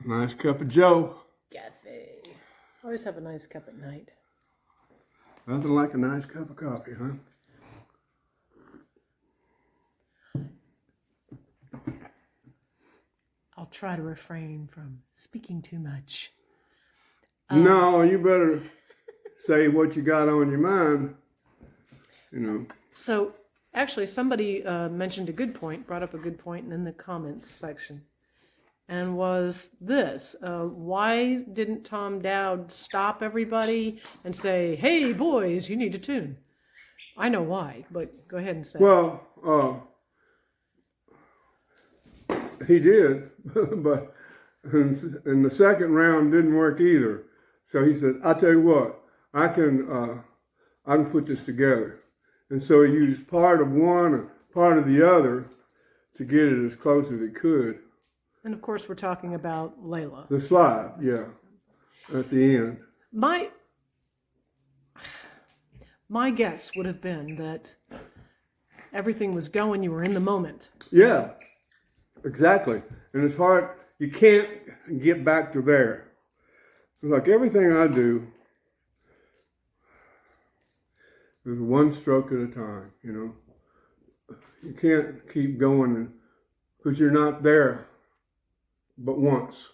Nice cup of Joe. Cafe. Always have a nice cup at night. Nothing like a nice cup of coffee, huh? I'll try to refrain from speaking too much. No, you better say what you got on your mind. You know. So, actually, somebody mentioned a good point, brought up a good point in the comments section, and was this: why didn't Tom Dowd stop everybody and say, "Hey, boys, you need to tune"? I know why, but go ahead and say. Well, he did, but in the second round didn't work either. So he said, "I tell you what, I can put this together." And so he used part of one and part of the other to get it as close as he could. And of course, we're talking about Layla. The slide, yeah, at the end. My guess would have been that everything was going, you were in the moment. Yeah, exactly. And it's hard, you can't get back to there. Like everything I do is one stroke at a time, you know. You can't keep going because you're not there but once.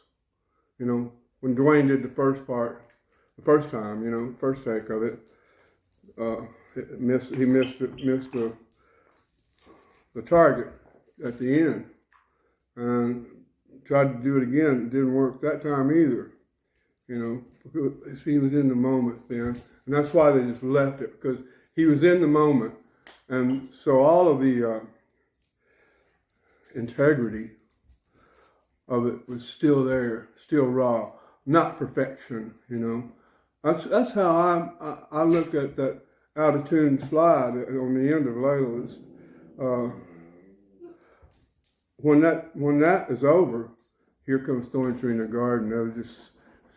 You know, when Dwayne did the first part, the first time, you know, first take of it, he missed the target at the end. And tried to do it again. It didn't work that time either. You know, because he was in the moment then. And that's why they just left it, because he was in the moment. And so all of the integrity of it was still there, still raw, not perfection, you know. That's how I look at that out of tune slide on the end of Layla's. When that is over, here comes Thorn Tree in the Garden.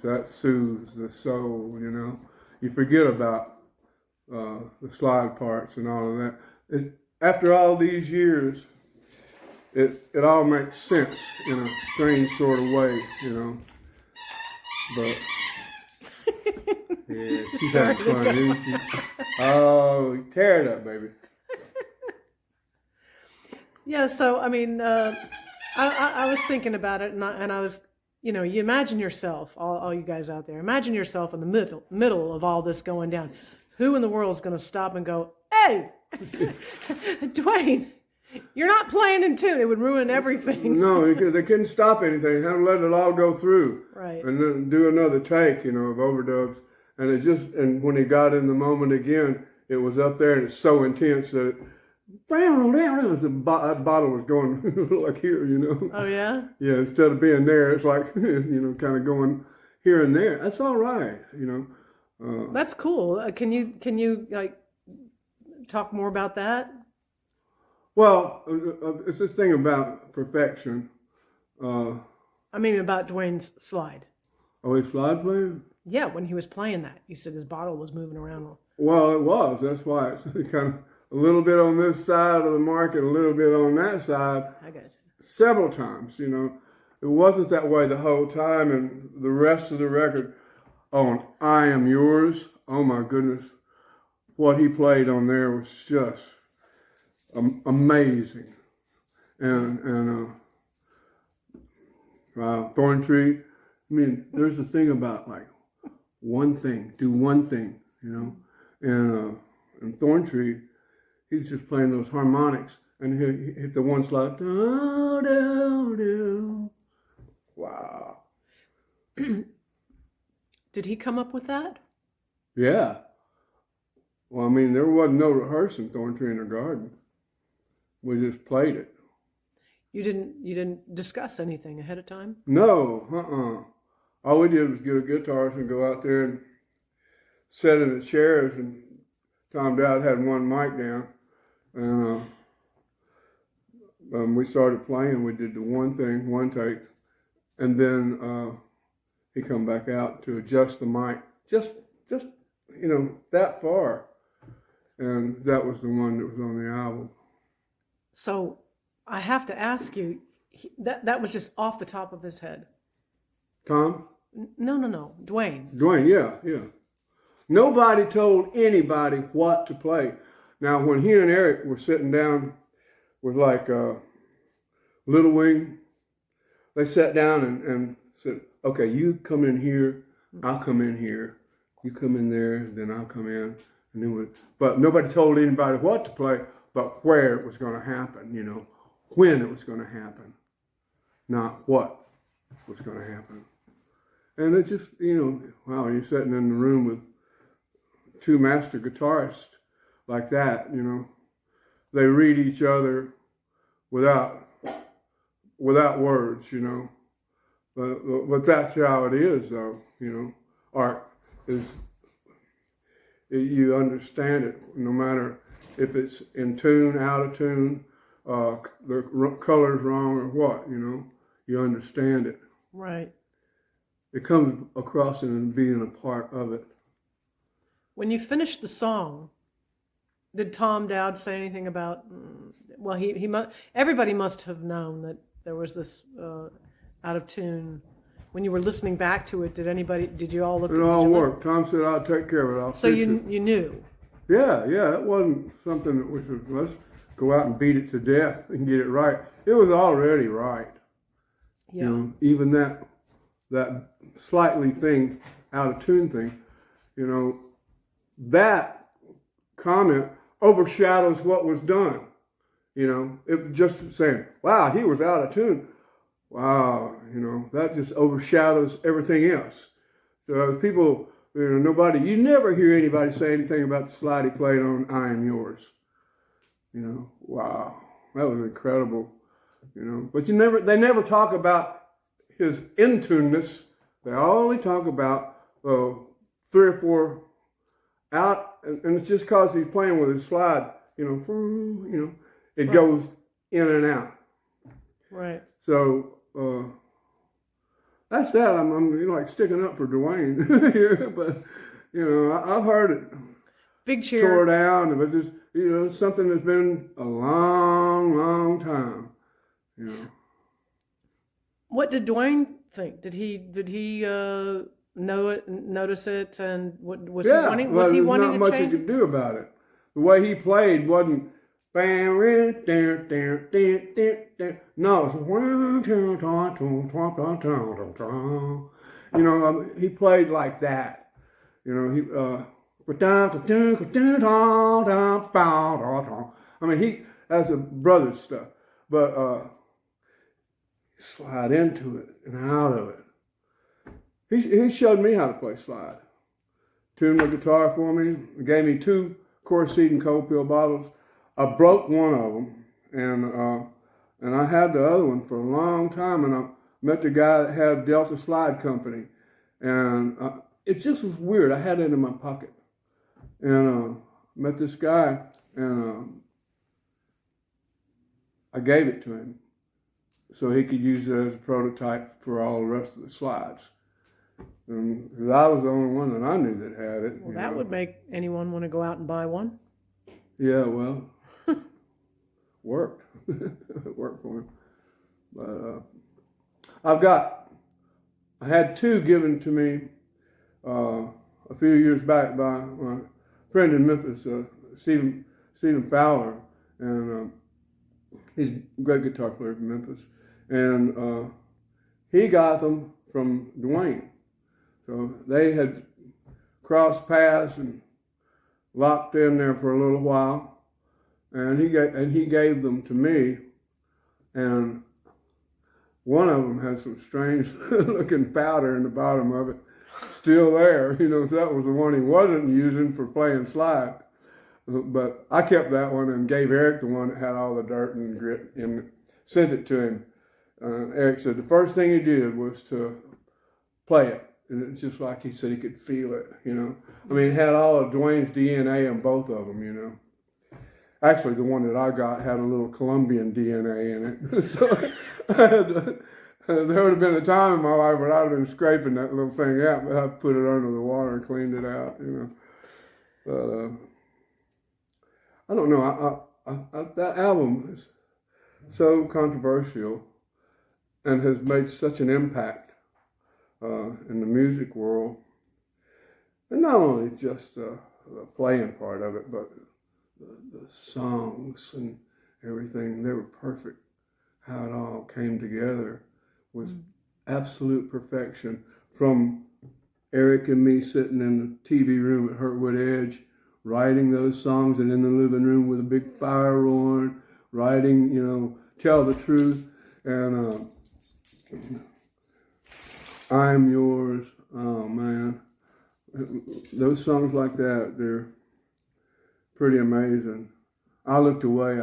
That soothes the soul, you know. You forget about the slide parts and all of that. After all these years, it all makes sense in a strange sort of way, you know. But yeah, she's having fun, isn't she? Oh, tear it up, baby. Yeah, so, I mean, I was thinking about it, and I was, you know, you imagine yourself, all you guys out there, imagine yourself in the middle of all this going down. Who in the world is going to stop and go, "Hey, Dwayne, you're not playing in tune"? It would ruin everything. No, they couldn't stop anything. They had to let it all go through. Right. And then do another take, you know, of overdubs. And when he got in the moment again, it was up there, and it's so intense that that bottle was going like here, you know. Oh, yeah? Yeah, instead of being there, it's like, you know, kind of going here and there. That's all right, you know. That's cool. Can you like talk more about that? Well, it's this thing about perfection. I mean, about Dwayne's slide. Oh, he slide playing? Yeah, when he was playing that, you said his bottle was moving around. Well, it was. That's why it's kind of a little bit on this side of the market, a little bit on that side. I got you. Several times, you know. It wasn't that way the whole time, and the rest of the record on "I Am Yours," oh my goodness, what he played on there was just amazing. And wow, Thorn Tree. I mean, there's a thing about like one thing, do one thing, you know. And Thorn Tree, he's just playing those harmonics, and he hit the one slide. Do, do, do. Wow. Did he come up with that? Yeah. Well, I mean, there wasn't no rehearsing Thorn Tree in the Garden. We just played it. You didn't discuss anything ahead of time? No, All we did was get a guitarist and go out there and sit in the chairs, and Tom Dowd had one mic down, and we started playing. We did the one thing, one take, and then he come back out to adjust the mic, just you know, that far, and that was the one that was on the album. So I have to ask you, that was just off the top of his head. Tom? No. Dwayne. Dwayne, yeah. Nobody told anybody what to play. Now, when he and Eric were sitting down with like Little Wing, they sat down and said, okay, you come in here, I'll come in here. You come in there, then I'll come in. And then but nobody told anybody what to play, but where it was going to happen, when it was going to happen, not what was going to happen. And it just, wow, you're sitting in the room with two master guitarists like that, they read each other without words, but that's how it is, though, art is, you understand it no matter if it's in tune, out of tune, the color's wrong or what, you understand it. Right. It comes across in being a part of it. When you finished the song, did Tom Dowd say anything about? Well, everybody must have known that there was this out of tune. When you were listening back to it, did you all look? It all worked. Tom said, "I'll take care of it. I'll so fix you it." you knew. Yeah. It wasn't something that we said, let's go out and beat it to death and get it right. It was already right. Yeah. Even that slightly out of tune thing, that comment overshadows what was done. It just saying, wow, he was out of tune. Wow, that just overshadows everything else. So people, you never hear anybody say anything about the slide he played on I Am Yours. Wow, that was incredible. But they never talk about his in-tuneness. They only talk about 3 or 4 out, and it's just because he's playing with his slide, it goes in and out. Right. So that's that. I'm like sticking up for Dwayne here, but I've heard it. Big cheer. Tore down, but just something that's been a long, long time. What did Dwayne think? Did he know it, notice it, and was he wanting? Was he wanting to change? Not much he could do about it. The way he played wasn't. No, it's he played like that. He that's a brother stuff, but slide into it and out of it. He showed me how to play slide. Tuned my guitar for me. Gave me 2 Coors Seed and Cold Pill bottles. I broke one of them, and I had the other one for a long time. And I met the guy that had Delta Slide Company, and it just was weird. I had it in my pocket, and met this guy, and I gave it to him so he could use it as a prototype for all the rest of the slides. And 'cause I was the only one that I knew that had it. Well, that would make anyone want to go out and buy one. Yeah, well, worked. It worked for him. But I had 2 given to me a few years back by my friend in Memphis, Stephen Fowler, and he's a great guitar player from Memphis, and he got them from Dwayne. So they had crossed paths and locked in there for a little while, and he gave them to me, and one of them had some strange looking powder in the bottom of it, still there. So that was the one he wasn't using for playing slide. But I kept that one and gave Eric the one that had all the dirt and grit and sent it to him. Eric said the first thing he did was to play it. And it's just like he said he could feel it, it had all of Dwayne's DNA in both of them, Actually, the one that I got had a little Colombian DNA in it. So there would have been a time in my life where I'd have been scraping that little thing out, but I put it under the water and cleaned it out, But I don't know. That album is so controversial and has made such an impact in the music world. And not only just the playing part of it, but the songs and everything, they were perfect. How it all came together was absolute perfection. From Eric and me sitting in the TV room at Hurtwood Edge, writing those songs, and in the living room with a big fire roaring, writing, Tell the Truth, and I'm Yours. Oh man, those songs like that, they're pretty amazing. I Looked Away,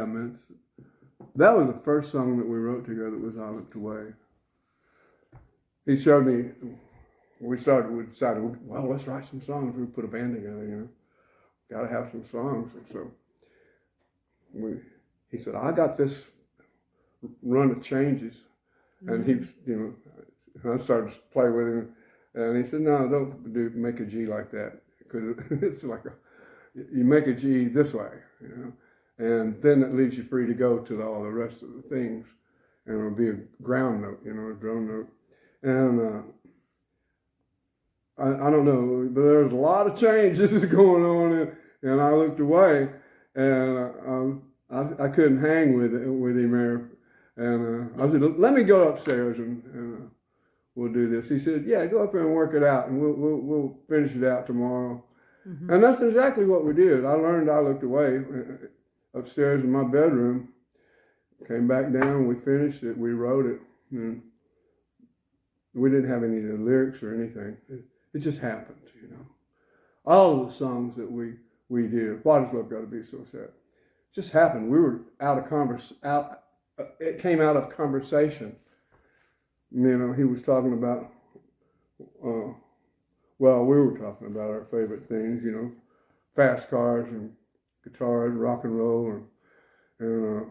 that was the first song that we wrote together, was I Looked Away. He showed me, we decided, well, let's write some songs. We put a band together, got to have some songs. And so he said, I got this run of changes. And I started to play with him. And he said, no, don't make a G like that. Because it's like you make a G this way, and then it leaves you free to go to all the rest of the things. And it'll be a ground note, a drone note. And I don't know, but there's a lot of changes going on, and I looked away, and I couldn't hang with him there. And I said, let me go upstairs and we'll do this. He said, yeah, go up there and work it out, and we'll finish it out tomorrow. Mm-hmm. And that's exactly what we did. I learned I Looked Away upstairs in my bedroom, came back down, we finished it, we wrote it, and we didn't have any of the lyrics or anything. It just happened, All of the songs that we did, Why Does Love Gotta Be So Sad? It just happened. We were it came out of conversation. He was talking about, we were talking about our favorite things, fast cars and guitars, rock and roll, and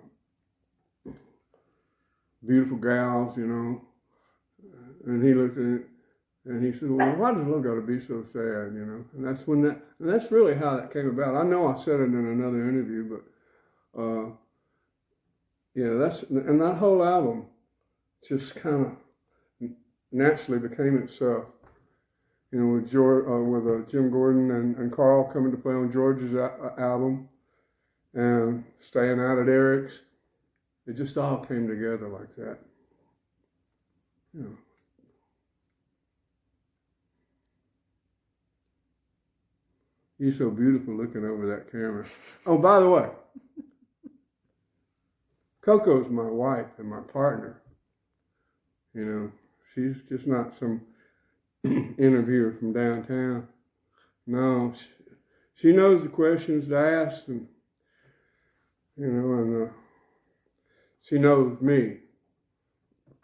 beautiful gals, And he looked at it and he said, well, why does love got to be so sad, And that's really how that came about. I know I said it in another interview, but and that whole album just kind of naturally became itself. With Jim Gordon and Carl coming to play on George's album, and staying out at Eric's, it just all came together like that. You're so beautiful looking over that camera. Oh, by the way, Coco's my wife and my partner. She's just not some interviewer from downtown. No, she knows the questions to ask, and she knows me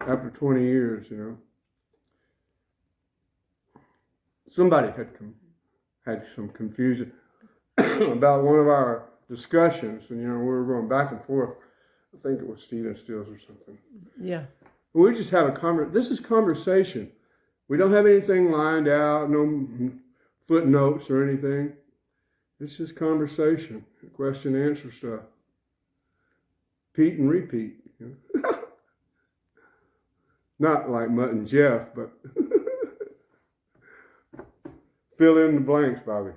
after 20 years. Somebody had some confusion about one of our discussions, and we were going back and forth. I think it was Stephen Stills or something. Yeah. We just have this is conversation. We don't have anything lined out, no footnotes or anything. It's just conversation, question answer stuff. Pete and repeat. Not like Mutt and Jeff, but fill in the blanks, Bobby.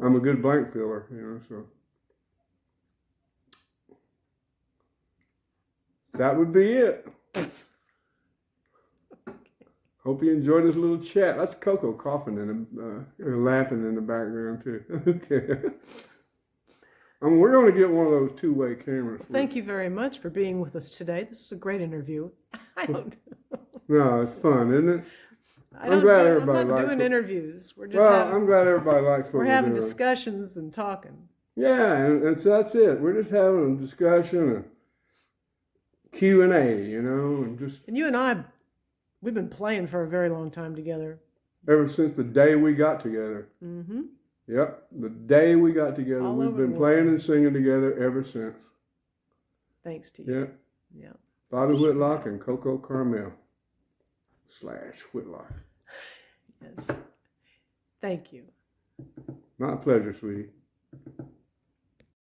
I'm a good blank filler, so. That would be it. Hope you enjoyed this little chat. That's Coco coughing and laughing in the background too. Okay. We're going to get one of those two-way cameras. Thank you very much for being with us today. This is a great interview. No, it's fun, isn't it? I'm glad everybody likes it. I'm not doing interviews. We're just I'm glad everybody likes what we're having doing. Discussions and talking. Yeah, and so that's it. We're just having a discussion and Q&A, and you and I, we've been playing for a very long time together. Ever since the day we got together. Mm-hmm. Yep, the day we got together. We've been playing and singing together ever since. Thanks to you. Yeah. Bobby Whitlock and Coco Carmel / Whitlock. Yes. Thank you. My pleasure, sweetie.